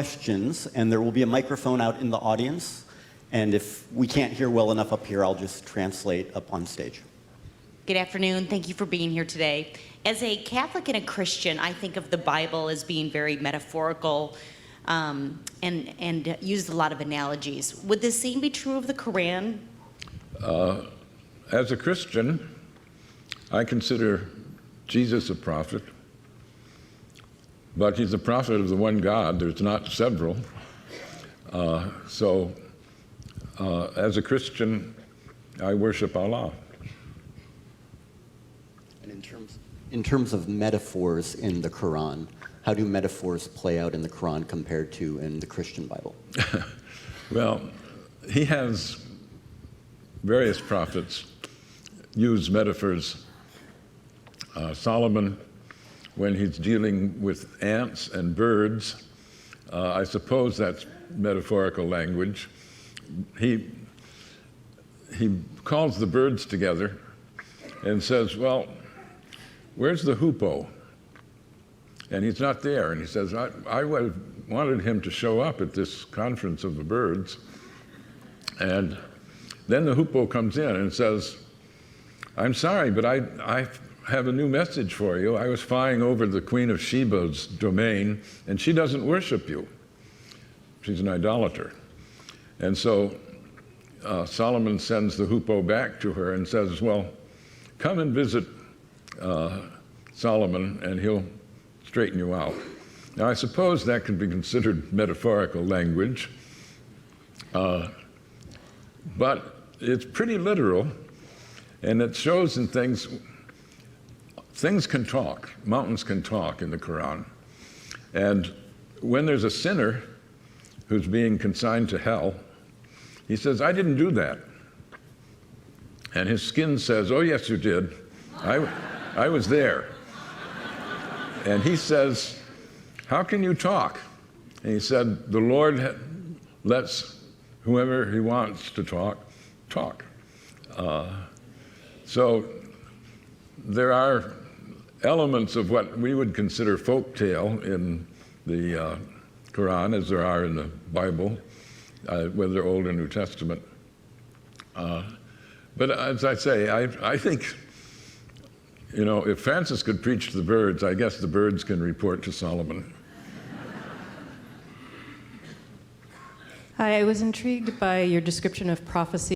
questions, and there will be a microphone out in the audience. And if we can't hear well enough up here, I'll just translate up on stage. Good afternoon. Thank you for being here today. As a Catholic and a Christian, I think of the Bible as being very metaphorical and used a lot of analogies. Would the same be true of the Quran? As a Christian, I consider Jesus a prophet, but he's a prophet of the one God. There's not several. As a Christian, I worship Allah. And in terms of metaphors in the Quran, how do metaphors play out in the Quran compared to in the Christian Bible? Well, he has various prophets use metaphors. Solomon, when he's dealing with ants and birds, I suppose that's metaphorical language. He calls the birds together and says, well, where's the hoopoe? And he's not there. And he says, I wanted him to show up at this conference of the birds. And then the hoopoe comes in and says, I'm sorry, but I have a new message for you. I was flying over the Queen of Sheba's domain, and she doesn't worship you. She's an idolater. And so Solomon sends the hoopoe back to her and says, well, come and visit Solomon, and he'll straighten you out. Now, I suppose that could be considered metaphorical language, but it's pretty literal, and it shows in things can talk, mountains can talk in the Quran. And when there's a sinner who's being consigned to hell, he says, I didn't do that. And his skin says, oh, yes, you did. I was there. And he says, how can you talk? And he said, the Lord lets whoever he wants to talk. So there are elements of what we would consider folk tale in the Quran, as there are in the Bible, whether Old or New Testament. But as I say, I think, you know, if Francis could preach to the birds, I guess the birds can report to Solomon. Hi, I was intrigued by your description of prophecy